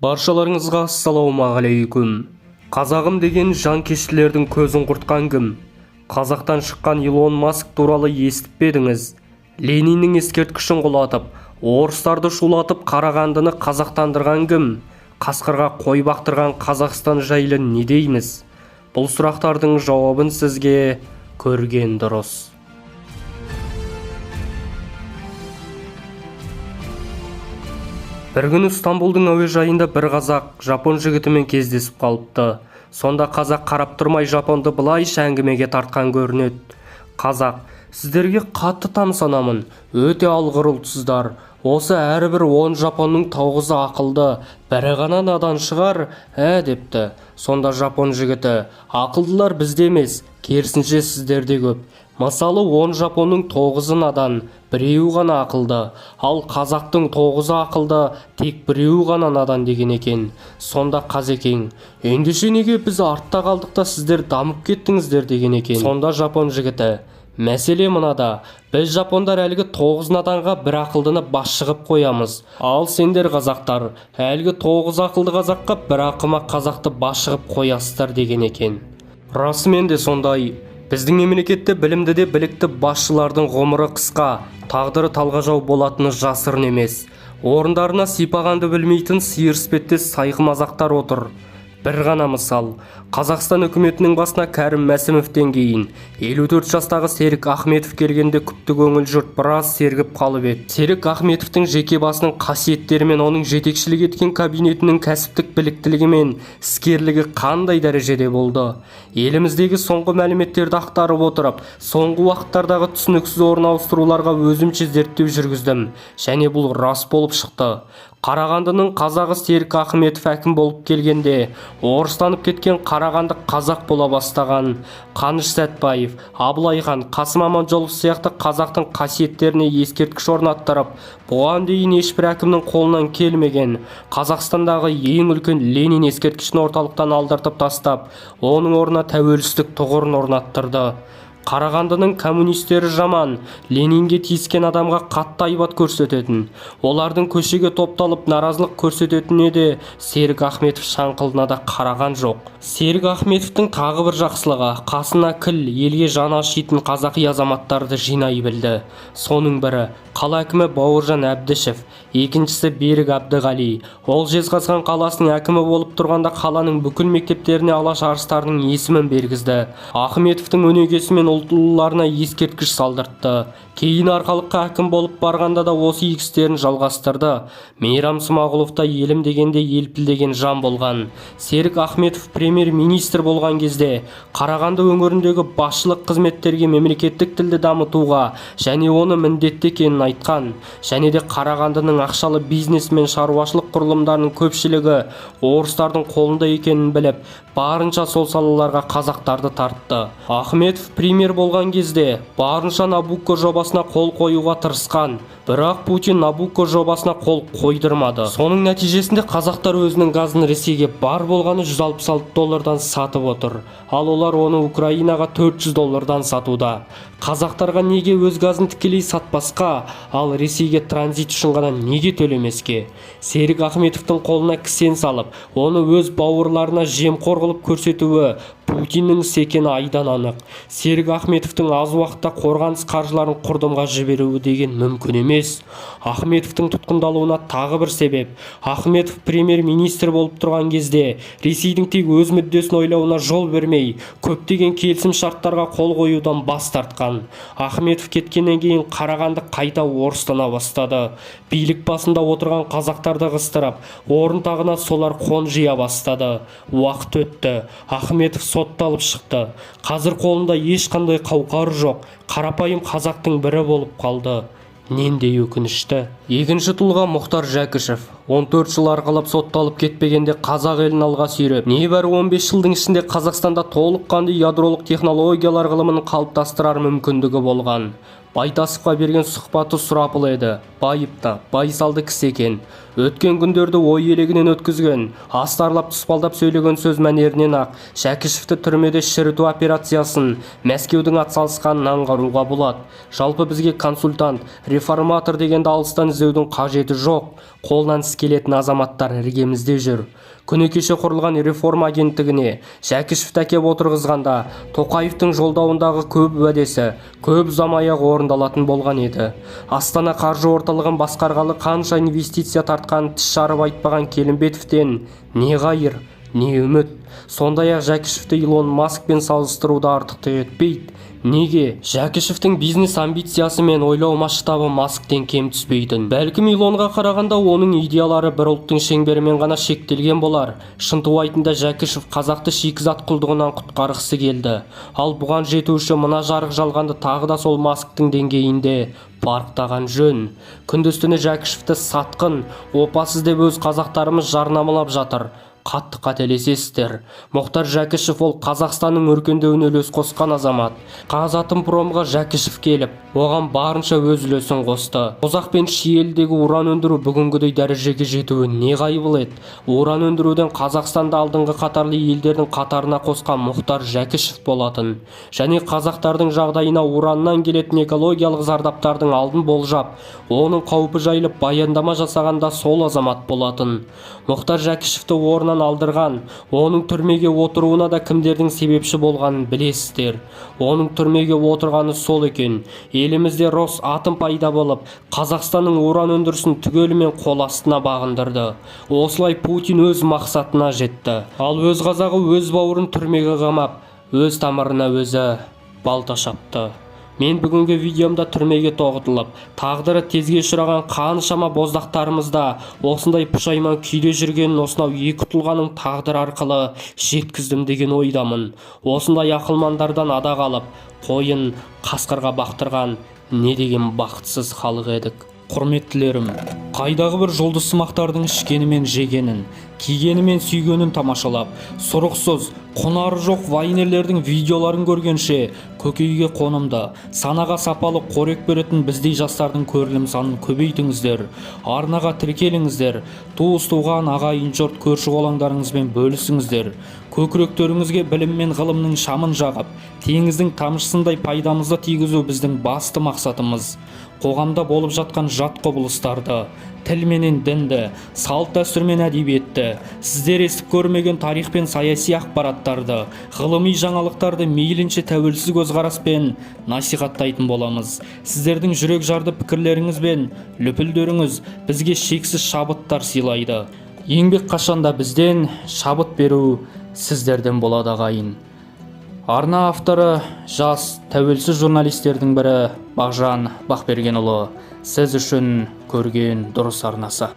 Баршаларыңызға ассалаумағалейкум. Қазағым деген жанкештілердің көзін құртқан кім? Қазақтан шыққан Илон Маск туралы естіппе едіңіз? Лениннің ескерткішін құлатып, орыстарды шулатып Қарағандыны қазақтандырған кім? Қасқырға қой бақтырған Қазақстан жайлы не дейміз? Бұл сұрақтардың жауабын сізге көрген дұрыс. Бір күні Стамбулдың әуежайында бір қазақ жапон жігітімен кездесіп қалыпты. Сонда қазақ қарап тұрмай жапонды былайша әңгімеге тартқан көрінеді. Қазақ: сіздерге қатты тамсанамын, өте алғыр ұлтсыздар. Осы әрбір 10 жапонның 9-ы ақылды, бірі ғана надан шығар, депті. Сонда жапон жігіті: ақылдылар бізде емес, керісінше сіздерде көп. Мысалы 10 жапонның 9-ы надан, біреуі ғана ақылды, ал қазақтың 9-ы ақылды, тек біреуі ғана надан деген екен. Сонда Қазекең: ендеше неге біз артта қалдық та сіздер дамып кеттіңіздер деген екен. Сонда жапон жігіті: мәселе мынада, біз жапондар әлгі 9 наданға бір ақылдыны басшы қып қоямыз. Ал сендер қазақтар әлгі 9 ақылды қазаққа бір ақымақ қазақты басшы қып қоясыздар деген екен. Расымен де сондай. Біздің мемлекетте білімді де білікті басшылардың ғұмыры қысқа, тағдыры талғажау болатыны жасырын емес. Орындарына сипағанды білмейтін сиыр іспеттес сайқымазақтар отыр. Бір ғана мысал: Қазақстан үкіметінің басына Кәрім Мәсімовтен кейін 54 жастағы Серік Ахметов келгенде күпті көңіл жұрт біраз сергіп қалып еді. Серік Ахметовтың жеке басының қасиеттері мен оның жетекшілік еткен кабинетінің кәсіптік біліктілігі мен іскерлігі қандай дәрежеде болды? Еліміздегі соңғы мәліметтерді ақтарып отырып, соңғы уақыттардағы түсініксіз орын ауыстыруларға өзімше зерттеу жүргіздім, және бұл рас болып шықты. Қарағандының қазағы Серік Ахметов әкім болып келгенде орыстанып кеткен Қарағанды қазақ бола бастаған. Қаныш Сәтбаев, Абылай хан, Қасым Аманжолов сияқты қазақтың қасиеттеріне ескерткіш орнаттырып, бұған дейін ешбір әкімнің қолынан келмеген Қазақстандағы ең үлкен Ленин ескерткішін орталықтан алдыртып тастап, оның орнына тәуелсіздік тұғырын орнаттырды. Қарағандының коммунистері жаман, Ленинге тиіскен адамға қатты айбат көрсететін, олардың көшеге топталып наразылық көрсететініне де Серік Ахметов шаңқылына да қараған жоқ. Серік Ахметовтың тағы бір жақсылығы, қасына кіл, елге жаны ашитын қазақи азаматтарды жинай білді. Соның бірі қала әкімі Бауыржан Әбдішев, екіншісі Берік Әбдіғали. Ол Жезқазған қаласының әкімі болып тұрғанда қаланың бүкіл мектептеріне алаш арыстарының есімін бергізді. Ахметовтың өнегесімен ұлтыларына ескерткіш салдыртты. Кейін арқалыққа әкім болып барғанда да осы игі жалғастырды. Мейрам Смағұловта елім дегенде елпілдеген жан болған. Серік Ахметов премьер-министр болған кезде Қарағанды өңіріндегі басшылық қызметтерге мемлекеттік тілді дамытуға және оны міндетті екенін айтқан, және де Қарағандының ақшалы бизнес мен шаруашылық құрылымдарының көпшілігі орыстардың қолында екенін біліп, барынша сол салаларға қазақтарды тартты. Ахметов премьер болған кезде барынша Набуко жобасына қол қоюға тырысқан, бірақ Путин Набуко жобасына қол қойдырмады. Соның нәтижесінде қазақтар өзінің газын Ресейге бар болғаны $166 сатып отыр, ал олар оны Украинаға $400 сатуда. Қазақтарға неге өз газын тікелей сатпасқа, ал Ресейге транзит үшін ғана неге төлемеске? Серік Ахметовтың қолына кісен салып, оны өз бауырларына жемқор қылып көрсетуі Путиннің секені айдан анық. Серік Ахметовтың аз уақытта қорғаныс қаржыларын құрдымға жіберуі деген мүмкін емес. Ахметовтың тұтқындалуына тағы бір себеп: Ахметов премьер-министр болып тұрған кезде Ресейдің тек өз мүддесін ойлауына жол бермей, көптеген келісім шарттарға қол қоюдан бас тартқан. Ахметов кеткеннен кейін Қарағанды қайта орыстана бастады. Билік басында отырған қазақтарды қыстырып, орын тағына солар қонжия бастады. Уақыт өтті. Ахметов сотталып шықты. Қазір қолында ешқандай қауқары жоқ, қарапайым қазақтың бірі болып қалды. Нендей өкінішті. Екінші тұлға Мұхтар Джакишев. 14 жыл арқалап сотталып кетпегенде қазақ елін алға сүйреп, небәрі 15 жылдың ішінде Қазақстанда толыққанды ядролық технологиялар ғылымын қалыптастырар мүмкіндігі болған. Байтасовқа берген сұхбаты сұрапыл еді. Байып та, байсалды кісі екен. Өткен күндерді ой елегінен өткізген, астарлап тұспалдап сөйлеген сөз мәнерінен ақ Джакишевті түрмеде шіріту операциясын Мәскеудің атсалысқанын аңғаруға болады. Жалпы бізге консультант, реформатор дегенді алыстан іздеудің қажеті жоқ. Қолдан іс келетін азаматтар іргемізде жүр. Күні кеше құрылған реформа агенттігіне Джакишевті әкеп отырғызғанда Тоқаевтың жолдауындағы көп уәдесі көп ұзамай-ақ орындалатын болған еді. Астана қаржы орталығын басқарғалы қанша инвестиция тартқан тіс жарып айтпаған Келімбетовтен не ғайыр, не үміт. Сондай-ақ Джакишевті Илон Маскпен салыстыруды артықтық етпейді. Неге? Джакишевтің бизнес амбициясы мен ойлау масштабы Масктен кем түспейтін. Бәлкім Илонға қарағанда оның идеялары бір ұлттың шеңберімен ғана шектелген болар. Шынтуайтында Джакишев қазақты шикізат құлдығынан құтқарғысы келді. Ал бұған жету үшін мына жарық жалғанды тағы да сол Масктың деңгейінде парықтаған жөн. Күндіз-түні Джакишевті сатқын, опасыз деп өз қазақтарымыз жарнамалап жатыр. Қатты қателесесіздер. Мұхтар Джакишев ол Қазақстанның өркендеуіне үлес қосқан азамат. Қазатомпромға Джакишев келіп, оған барынша өз үлесін қосты. Қазақ пен Шиелідегі уран өндіру бүгінгідей дәрежеге жетуі не ғайбыл еді. Уран өндіруден Қазақстанды алдыңғы қатарлы елдердің қатарына қосқан Мұхтар Джакишев болатын. Және қазақтардың жағдайына ураннан келетін экологиялық зардаптардың алдын болжап, оның қаупі жайлы баяндама жасағанда сол азамат болатын. Мұхтар Джакишевті орнынан алдырған, оның түрмеге отыруына да кімдердің себепші болғанын білесіздер. Оның түрмеге отырғаны сол екен. Елімізде Рос атом пайда болып, Қазақстанның уран өндірісін түгелімен қол астына бағындырды. Осылай Путин өз мақсатына жетті. Ал өз қазағы өз бауырын түрмеге қамап, өз тамырына өзі балта шапты. Мен бүгінгі видеомда түрмеге тоғытылып, тағдыры тезге ұшыраған қаншама боздақтарымызда осындай пұшайман күйде жүргенін осынау екі тұлғаның тағдыры арқылы жеткіздім деген ойдамын. Осындай ақылмандардан ада қалып, қойын қасқырға бақтырған не деген бақытсыз халық едік. Құрметтілерім, қайдағы бір жұлдызсымақтардың ішкені мен жегенін, кигені мен сүйгенін тамашалап, сұрықсыз, құнары жоқ вайнерлердің видеоларын көргенше көкейге қонымды, санаға сапалы қорек беретін біздей жастардың көрілім санын көбейтіңіздер, арнаға тіркеліңіздер, туыс-туған, ағайын жұрт, көрші-қолаңдарыңызбен бөлісіңіздер. Көкіректеріңізге білім мен ғылымның шамын жағып, теңіздің тамшысындай пайдамызды тигізу біздің басты мақсатымыз. Қоғамда болып жатқан жат құбылыстарды, тіл менен дінді, салт дәстүр мен әдебиетті, сіздер естіп көрмеген тарих пен саяси ақпараттарды, ғылыми жаңалықтарды мейлінше тәуелсіз көзқараспен насихаттайтын боламыз. Сіздердің жүрек жарды пікірлеріңіз бен лүпілдеріңіз бізге шексіз шабыттар сыйлайды. Еңбек қашанда бізден, шабыт беру сіздерден болады ағайын. Арна авторы жас тәуелсіз журналистердің бірі Бағжан Бақбергенұлы. Сіз үшін көрген дұрыс арнасы.